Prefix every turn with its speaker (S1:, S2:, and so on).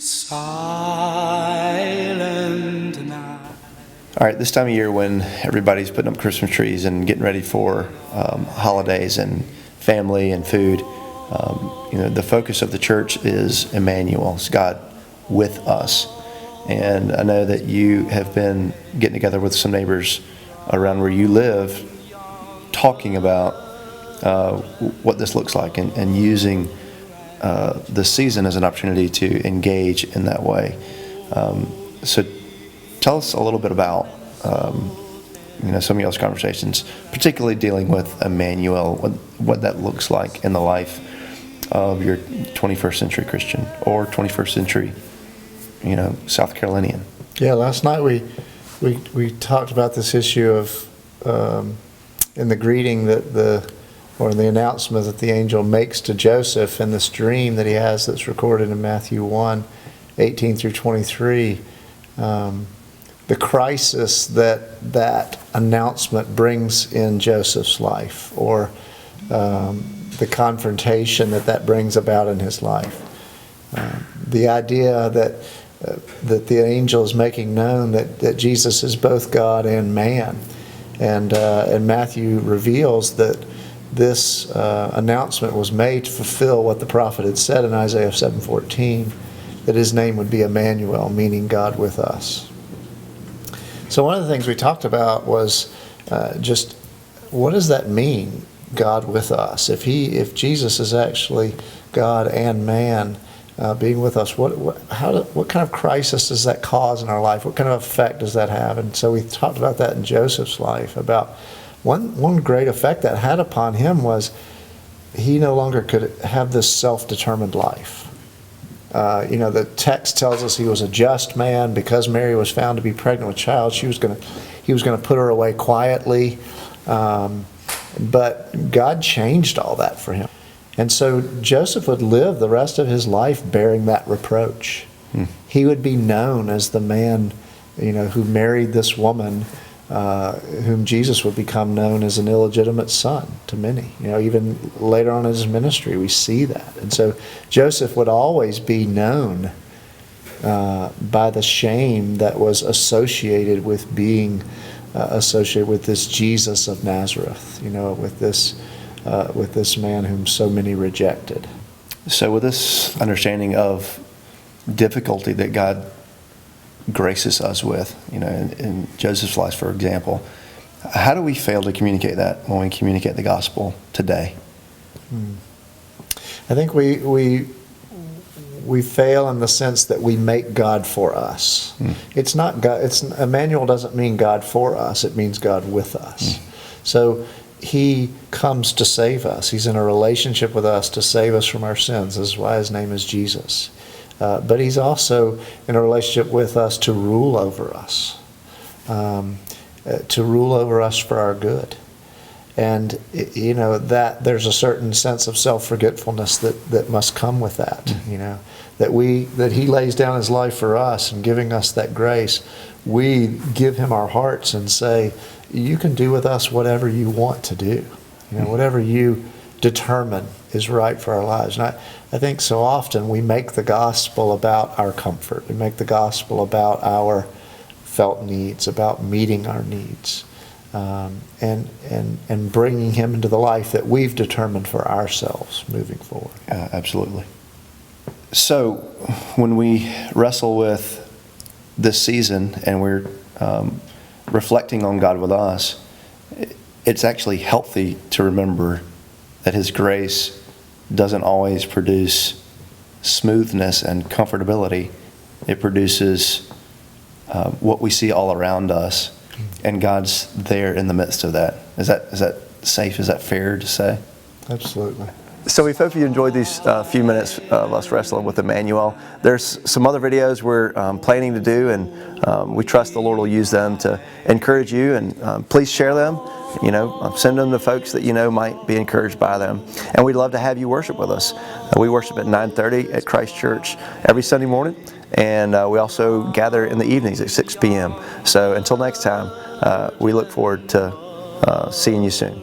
S1: Silent night.
S2: All right, this time of year when everybody's putting up Christmas trees and getting ready for holidays and family and food, the focus of the church is Emmanuel. It's God with us. And I know that you have been getting together with some neighbors around where you live, talking about what this looks like and using this season as an opportunity to engage in that way. So tell us a little bit about some of y'all's conversations, particularly dealing with Emmanuel, what that looks like in the life of your 21st century Christian or 21st century, South Carolinian.
S3: Yeah, last night we talked about this issue of in the greeting that the announcement that the angel makes to Joseph in this dream that he has that's recorded in Matthew 1:18 through 23. The crisis that announcement brings in Joseph's life, or the confrontation that brings about in his life. The idea that the angel is making known that Jesus is both God and man. And Matthew reveals that this announcement was made to fulfill what the prophet had said in Isaiah 7:14, that his name would be Emmanuel, meaning God with us. So one of the things we talked about was just what does that mean, God with us? If Jesus is actually God and man being with us, what kind of crisis does that cause in our life? What kind of effect does that have? And so we talked about that in Joseph's life, about one great effect that had upon him was he no longer could have this self-determined life. The text tells us he was a just man. Because Mary was found to be pregnant with child, he was going to put her away quietly. But God changed all that for him. And so Joseph would live the rest of his life bearing that reproach. He would be known as the man, who married this woman, whom Jesus would become known as an illegitimate son to many. Even later on in his ministry, we see that. And so Joseph would always be known by the shame that was associated with being associated with this Jesus of Nazareth, with this man whom so many rejected.
S2: So with this understanding of difficulty that God graces us with, in Joseph's life, for example, how do we fail to communicate that when we communicate the gospel today?
S3: I think we fail in the sense that we make God for us. It's not God. Emmanuel doesn't mean God for us. It means God with us. So he comes to save us. He's in a relationship with us to save us from our sins. This is why his name is Jesus. But he's also in a relationship with us to rule over us, for our good. And that there's a certain sense of self-forgetfulness that must come with that. That he lays down his life for us, and giving us that grace, we give him our hearts and say, you can do with us whatever you want to do. Whatever you determine is right for our lives. And I think so often we make the gospel about our comfort. We make the gospel about our felt needs, about meeting our needs, and bringing him into the life that we've determined for ourselves moving forward.
S2: Absolutely. So when we wrestle with this season and we're reflecting on God with us, it's actually healthy to remember that his grace doesn't always produce smoothness and comfortability. It produces what we see all around us, and God's there in the midst of that. Is that safe? Is that fair to say?
S3: Absolutely.
S2: So we hope you enjoyed these few minutes of us wrestling with Emmanuel. There's some other videos we're planning to do, and we trust the Lord will use them to encourage you, and please share them. Send them to folks that might be encouraged by them. And we'd love to have you worship with us. We worship at 9:30 at Christ Church every Sunday morning, and we also gather in the evenings at 6 p.m. So until next time, we look forward to seeing you soon.